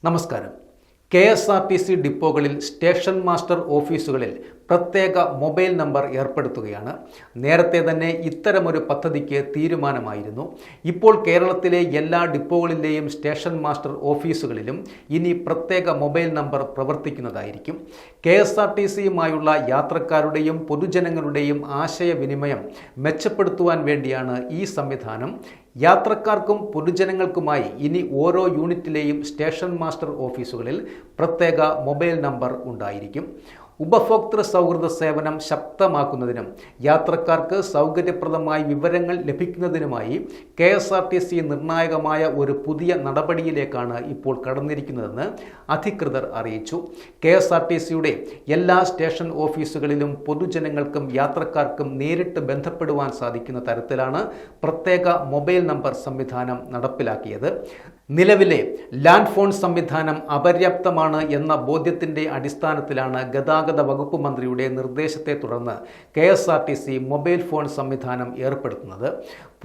നമസ്കാരം. KSRTC ഡിപ്പോകളിൽ station master ഓഫീസുകളിൽ പ്രത്യേക മൊബൈൽ നമ്പർ ഏർപ്പെടുത്തുകയാണ്. നേരത്തെ തന്നെ ഇത്തരമൊരു പദ്ധതിക്ക് തീരുമാനമായിരുന്നു. ഇപ്പോൾ കേരളത്തിലെ എല്ലാ ഡിപ്പോകളിലെയും സ്റ്റേഷൻ മാസ്റ്റർ ഓഫീസുകളിലും ഇനി പ്രത്യേക മൊബൈൽ നമ്പർ പ്രവർത്തിക്കുന്നതായിരിക്കും. KSRTCയുമായുള്ള യാത്രക്കാരുടെയും പൊതുജനങ്ങളുടെയും ആശയവിനിമയം മെച്ചപ്പെടുത്തുവാൻ വേണ്ടിയാണ് ഈ സംവിധാനം. യാത്രക്കാർക്കും പൊതുജനങ്ങൾക്കുമായി ഇനി ഓരോ യൂണിറ്റിലെയും സ്റ്റേഷൻ മാസ്റ്റർ ഓഫീസുകളിൽ പ്രത്യേക മൊബൈൽ നമ്പർ ഉണ്ടായിരിക്കും. ഉപഭോക്തൃ സൗഹൃദ സേവനം ശക്തമാക്കുന്നതിനും യാത്രക്കാർക്ക് സൗകര്യപ്രദമായി വിവരങ്ങൾ ലഭിക്കുന്നതിനുമായി KSRTC നിർണായകമായ ഒരു പുതിയ നടപടിയിലേക്കാണ് ഇപ്പോൾ കടന്നിരിക്കുന്നതെന്ന് അധികൃതർ അറിയിച്ചു. KSRTCയുടെ എല്ലാ സ്റ്റേഷൻ ഓഫീസുകളിലും പൊതുജനങ്ങൾക്കും യാത്രക്കാർക്കും നേരിട്ട് ബന്ധപ്പെടുവാൻ സാധിക്കുന്ന തരത്തിലാണ് പ്രത്യേക മൊബൈൽ നമ്പർ സംവിധാനം നടപ്പിലാക്കിയത്. നിലവിലെ ലാൻഡ് ഫോൺ സംവിധാനം അപര്യാപ്തമാണ് എന്ന ബോധ്യത്തിൻ്റെ അടിസ്ഥാനത്തിലാണ് ഗതാഗത വകുപ്പ് മന്ത്രിയുടെ നിർദ്ദേശത്തെ തുടർന്ന് KSRTC മൊബൈൽ ഫോൺ സംവിധാനം ഏർപ്പെടുത്തുന്നത്.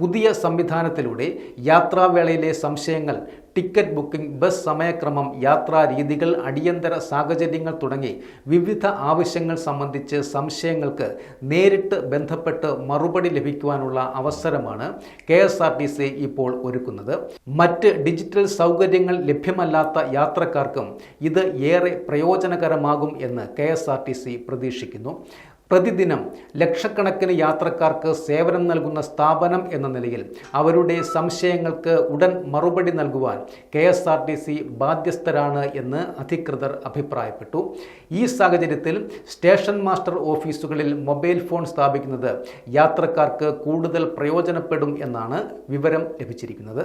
പുതിയ സംവിധാനത്തിലൂടെ യാത്രാവേളയിലെ സംശയങ്ങൾ, ടിക്കറ്റ് ബുക്കിംഗ്, ബസ് സമയക്രമം, യാത്രാ രീതികൾ, അടിയന്തര സാഹചര്യങ്ങൾ തുടങ്ങി വിവിധ ആവശ്യങ്ങൾ സംബന്ധിച്ച് സംശയങ്ങൾക്ക് നേരിട്ട് ബന്ധപ്പെട്ട് മറുപടി ലഭിക്കുവാനുള്ള അവസരമാണ് KSRTC ഇപ്പോൾ ഒരുക്കുന്നത്. മറ്റ് ഡിജിറ്റൽ സൗകര്യങ്ങൾ ലഭ്യമല്ലാത്ത യാത്രക്കാർക്കും ഇത് ഏറെ പ്രയോജനകരമാകും എന്ന് KSRTC പ്രതീക്ഷിക്കുന്നു. പ്രതിദിനം ലക്ഷക്കണക്കിന് യാത്രക്കാർക്ക് സേവനം നൽകുന്ന സ്ഥാപനം എന്ന നിലയിൽ അവരുടെ സംശയങ്ങൾക്ക് ഉടൻ മറുപടി നൽകുവാൻ KSRTC ബാധ്യസ്ഥരാണ് എന്ന് അധികൃതർ അഭിപ്രായപ്പെട്ടു. ഈ സാഹചര്യത്തിൽ സ്റ്റേഷൻ മാസ്റ്റർ ഓഫീസുകളിൽ മൊബൈൽ ഫോൺ സ്ഥാപിക്കുന്നത് യാത്രക്കാർക്ക് കൂടുതൽ പ്രയോജനപ്പെടും എന്നാണ് വിവരം ലഭിച്ചിരിക്കുന്നത്.